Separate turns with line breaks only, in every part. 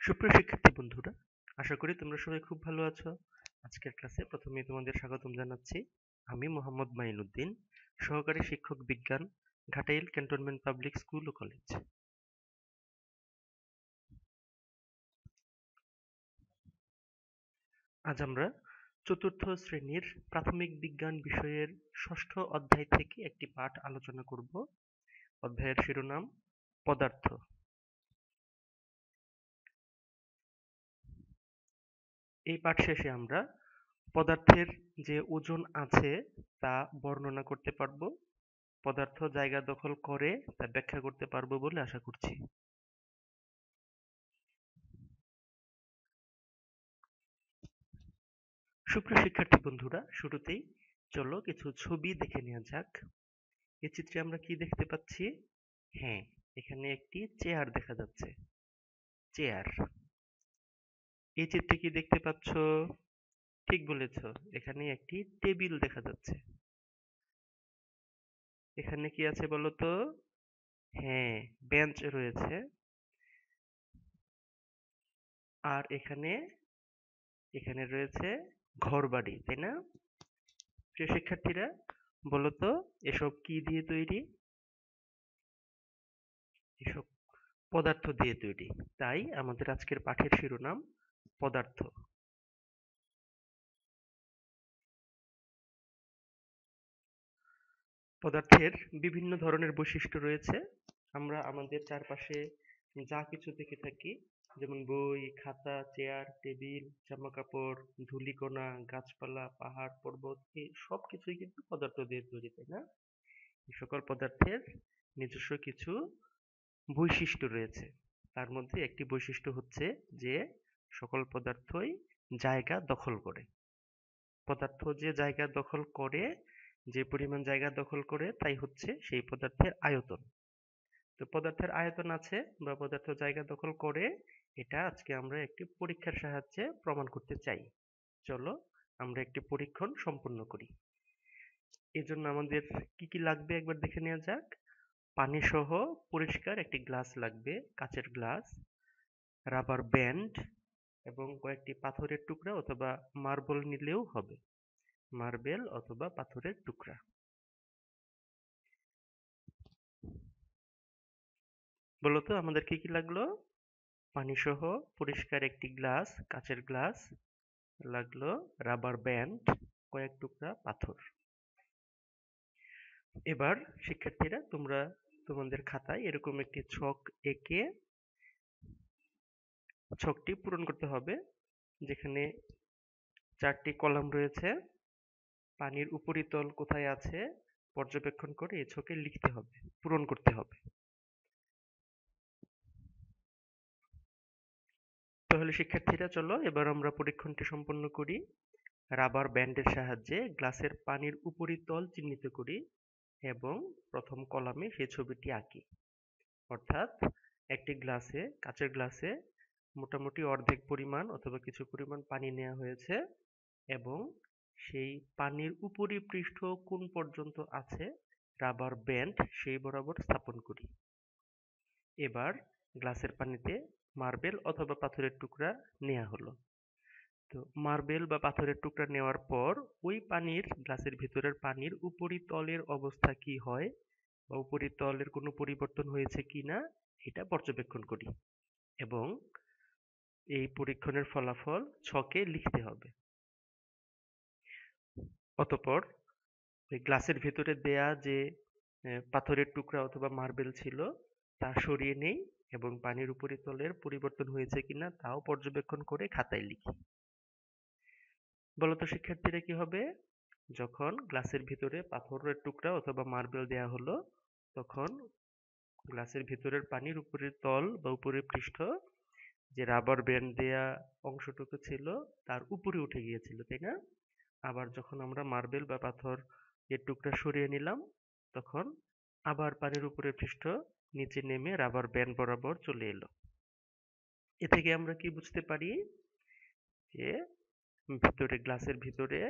সুপ্রিয় শিক্ষার্থী বন্ধুরা, আশা করি তোমরা সবাই খুব ভালো আছো। আজকের ক্লাসে প্রথমেই তোমাদের স্বাগতম জানাচ্ছি। আমি মোহাম্মদ মাইনুদ্দিন, সহকারী শিক্ষক বিজ্ঞান, ঘাটাইল ক্যান্টনমেন্ট পাবলিক স্কুল ও কলেজ। আজ আমরা চতুর্থ শ্রেণীর প্রাথমিক বিজ্ঞান বিষয়ের ষষ্ঠ অধ্যায় থেকে একটি পাঠ আলোচনা করব। অধ্যায়ের শিরোনাম পদার্থ। এই পাঠ শেষে আমরা পদার্থের যে ওজন আছে তা বর্ণনা করতে পারব, পদার্থ জায়গা দখল করে তা ব্যাখ্যা করতে পারব বলে আশা করছি। সুপ্রিয় শিক্ষার্থী বন্ধুরা, শুরুতেই চলো কিছু ছবি দেখে নেওয়া যাক। এই চিত্রে আমরা কি দেখতে পাচ্ছি? হ্যাঁ, এখানে একটি চেয়ার দেখা যাচ্ছে। চেয়ার। এই চিত্রে কি দেখতে পাচ্ছ? ঠিক বলেছ, এখানে একটি টেবিল দেখা যাচ্ছে। এখানে কি আছে বলো তো? হ্যাঁ, বেঞ্চ রয়েছে। আর এখানে এখানে রয়েছে ঘরবাড়ি, তাই না? প্রিয় শিক্ষার্থীরা, বলো তো এসব কি দিয়ে তৈরি? এসব পদার্থ দিয়ে তৈরি। তাই আমাদের আজকের পাঠের শিরোনাম পদার্থ। পদার্থের বিভিন্ন ধরনের বৈশিষ্ট্য রয়েছে। আমরা আমাদের চারপাশে যা কিছু দেখে থাকি, যেমন বই, খাতা, চেয়ার, টেবিল, জামাকাপড়, ধূলিকণা, গাছপালা, পাহাড়, পর্বত, এই সব কিছুই কিন্তু পদার্থ দিয়ে তৈরি, তাই না? এই সকল পদার্থের নিজস্ব কিছু বৈশিষ্ট্য রয়েছে। তার মধ্যে একটি বৈশিষ্ট্য হচ্ছে যে সকল পদার্থই জায়গা দখল করে। পদার্থ যে জায়গা দখল করে, যে পরিমাণ জায়গা দখল করে তাই হচ্ছে সেই পদার্থের আয়তন। তো পদার্থের আয়তন আছে বা পদার্থ জায়গা দখল করে, এটা আজকে আমরা একটি পরীক্ষার সাহায্যে প্রমাণ করতে চাই। চলো আমরা একটি পরীক্ষণ সম্পন্ন করি। এজন্য আমাদের কি কি লাগবে একবার দেখে নেওয়া যাক। পানি সহ পরিষ্কার একটি গ্লাস লাগবে, কাচের গ্লাস, রাবার ব্যান্ড এবং কয়েকটি পাথরের টুকরা অথবা মার্বেল নিলেও হবে। মার্বেল অথবা পাথরের টুকরা। বলতো আমাদের কি কি লাগলো? পানি সহ পরিষ্কার একটি গ্লাস, কাচের গ্লাস, লাগলো রাবার ব্যান্ড, কয়েক টুকরা পাথর। এবার শিক্ষার্থীরা, তোমরা তোমাদের খাতায় এরকম একটি ছক এঁকে ছকটি পূরণ করতে হবে, যেখানে 4টি কলাম রয়েছে। পানির উপরিতল কোথায় আছে পর্যবেক্ষণ করে এই ছকে লিখতে হবে, পূরণ করতে হবে। তাহলে শিক্ষার্থীরা চলো এবার আমরা পরীক্ষণটি সম্পন্ন করি। রাবার ব্যান্ডের সাহায্যে গ্লাসের পানির উপরিতল চিহ্নিত করি এবং প্রথম কলামে সেই ছবিটি আঁকি। অর্থাৎ একটি গ্লাসে, কাচের গ্লাসে মোটামুটি অর্ধেক পরিমাণ অথবা কিছু পরিমাণ পানি নেওয়া হয়েছে এবং সেই পানির উপরিপৃষ্ঠ কোণ পর্যন্ত আছে রাবার ব্যান্ড সেই বরাবর স্থাপন করি। এবার গ্লাসের পানিতে মার্বেল অথবা পাথরের টুকরা নেওয়া হলো। তো মার্বেল বা পাথরের টুকরা নেওয়ার পর ওই পানির, গ্লাসের ভিতরের পানির উপরিতলের অবস্থা কি হয় বা উপরিতলের কোনো পরিবর্তন হয়েছে কিনা এটা পর্যবেক্ষণ করি এবং এই পরীক্ষণের ফলাফল ছকে লিখতে হবে। অতঃপর ওই গ্লাসের ভেতরে দেয়া যে পাথরের টুকরা অথবা মার্বেল ছিল তা সরিয়ে নেই এবং পানির উপরিতলের পরিবর্তন হয়েছে কিনা তাও পর্যবেক্ষণ করে খাতায় লিখি। বলতো শিক্ষার্থীরা, কি হবে? যখন গ্লাসের ভিতরে পাথরের টুকরা অথবা মার্বেল দেয়া হলো, তখন গ্লাসের ভিতরের পানির উপরের তল বা উপরের পৃষ্ঠ যে রাবার ব্যান্ড দেয়া অংশটুকু ছিল তার উপরে উঠে গিয়েছিল, তাই না? আবার যখন আমরা মার্বেল বা পাথর এর টুকরা সরিয়ে নিলাম, তখন আবার পানির উপরের পৃষ্ঠ নিচে নেমে রাবার ব্যান্ড বরাবর চলে এলো। এ থেকে আমরা কি বুঝতে পারি? যে ভিতরে, গ্লাসের ভিতরে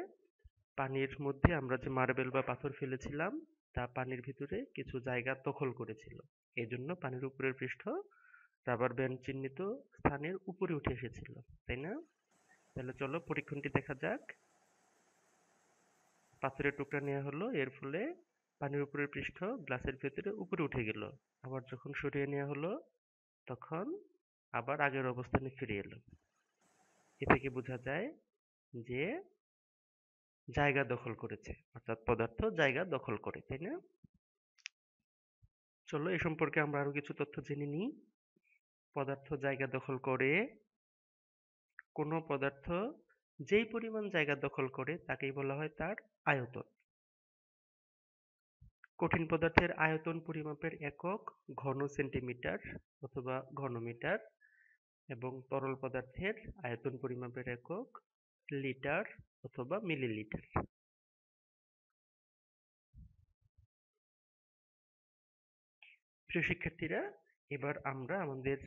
পানির মধ্যে আমরা যে মার্বেল বা পাথর ফেলেছিলাম তা পানির ভিতরে কিছু জায়গা দখল করেছিল। এজন্য পানির উপরের পৃষ্ঠ রাবার ব্যান্ড চিহ্নিত স্থানের উপরে উঠে এসেছিল, তাই না? তাহলে চলো পরীক্ষণটি দেখা যাক। পাথরের টুকরা নেওয়া হলো, এর ফলে পানির উপরের পৃষ্ঠ গ্লাসের ভেতরে উপরে উঠে গেল। আবার যখন সরিয়ে নেওয়া হলো তখন আবার আগের অবস্থানে ফিরে এলো। এ থেকে বোঝা যায় যে জায়গা দখল করেছে, অর্থাৎ পদার্থ জায়গা দখল করে, তাই না? চলো এ সম্পর্কে আমরা আরো কিছু তথ্য জেনে নিই। পদার্থ জায়গা দখল করে, কোনো পদার্থ যেই পরিমাণ জায়গা দখল করে তাকেই বলা হয় তার আয়তন। কঠিন পদার্থের আয়তন পরিমাপের একক ঘন সেন্টিমিটার অথবা ঘনমিটার এবং তরল পদার্থের আয়তন পরিমাপের একক লিটার অথবা মিলিলিটার। প্রিয় শিক্ষার্থীরা, এবার আমরা আমাদের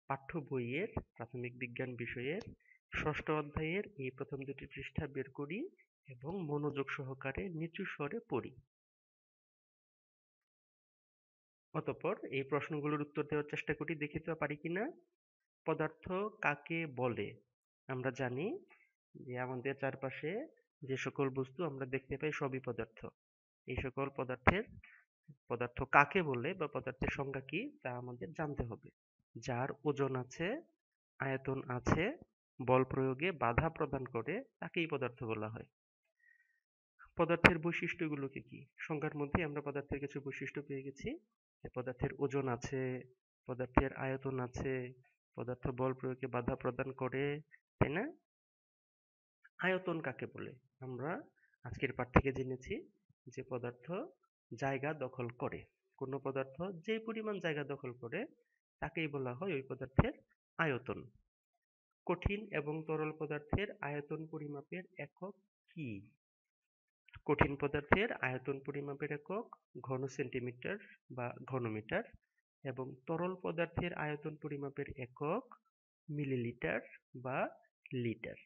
পাঠ্য বইয়ের প্রাথমিক বিজ্ঞান বিষয়ের ষষ্ঠ অধ্যায়ের এই প্রথম দুটি পৃষ্ঠা বের করি এবং মনোযোগ সহকারে নিচু স্বরে পড়ি। অতঃপর এই প্রশ্নগুলোর উত্তর দেওয়ার চেষ্টা করি, দেখি তো পারি কিনা। পদার্থ কাকে বলে? আমরা জানি যে আমাদের চারপাশে যে সকল বস্তু আমরা দেখতে পাই সবই পদার্থ। এই সকল পদার্থ কাকে বলে বা পদার্থের সংজ্ঞা কি তা আমাদের জানতে হবে। যার ওজন আছে, আয়তন আছে, বল প্রয়োগে বাধা প্রদান করে তাকেই পদার্থ বলা হয়। পদার্থের বৈশিষ্ট্যগুলো কি কি? সংজ্ঞার মধ্যে আমরা পদার্থের কিছু বৈশিষ্ট্য পেয়ে গেছি। পদার্থের ওজন আছে, পদার্থের আয়তন আছে, পদার্থ বল প্রয়োগে বাধা প্রদান করে, তাই না? আয়তন কাকে বলে? আমরা আজকের পাঠ থেকে জেনেছি যে পদার্থ জায়গা দখল করে। কোনো পদার্থ যে পরিমাণ জায়গা দখল করে তাকেই বলা হয় ওই পদার্থের আয়তন। কঠিন এবং তরল পদার্থের আয়তন পরিমাপের একক কি? কঠিন পদার্থের আয়তন পরিমাপের একক ঘন সেন্টিমিটার বা ঘনমিটার এবং তরল পদার্থের আয়তন পরিমাপের একক মিলিলিটার বা লিটার।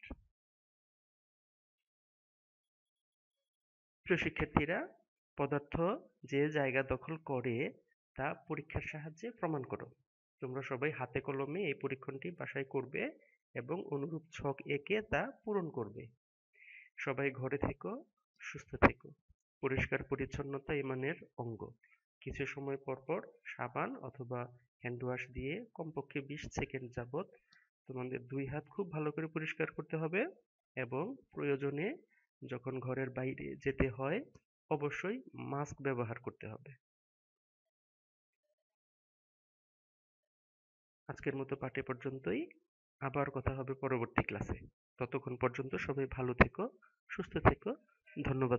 প্রিয় শিক্ষার্থীরা, পদার্থ যে জায়গা দখল করে তা পরীক্ষার সাহায্যে প্রমাণ করো। তোমরা সবাই হাতে কলমে এই পরীক্ষণটি বাসায় করবে এবং অনুরূপ ছক এঁকে তা পূরণ করবে। সবাই ঘরে থেকো, সুস্থ থেকো। পরিষ্কার পরিচ্ছন্নতা ইমানের অঙ্গ। কিছু সময় পর পর সাবান অথবা হ্যান্ড ওয়াশ দিয়ে কমপক্ষে 20 সেকেন্ড যাবত তোমাদের 2 হাত খুব ভালো করে পরিষ্কার করতে হবে এবং প্রয়োজনে যখন ঘরের বাইরে যেতে হয় অবশ্যই মাস্ক ব্যবহার করতে হবে। আজকের মতো পাঠ এ পর্যন্তই। আবার কথা হবে পরবর্তী ক্লাসে। ততক্ষণ পর্যন্ত সবাই ভালো থেকো, সুস্থ থেকো। ধন্যবাদ।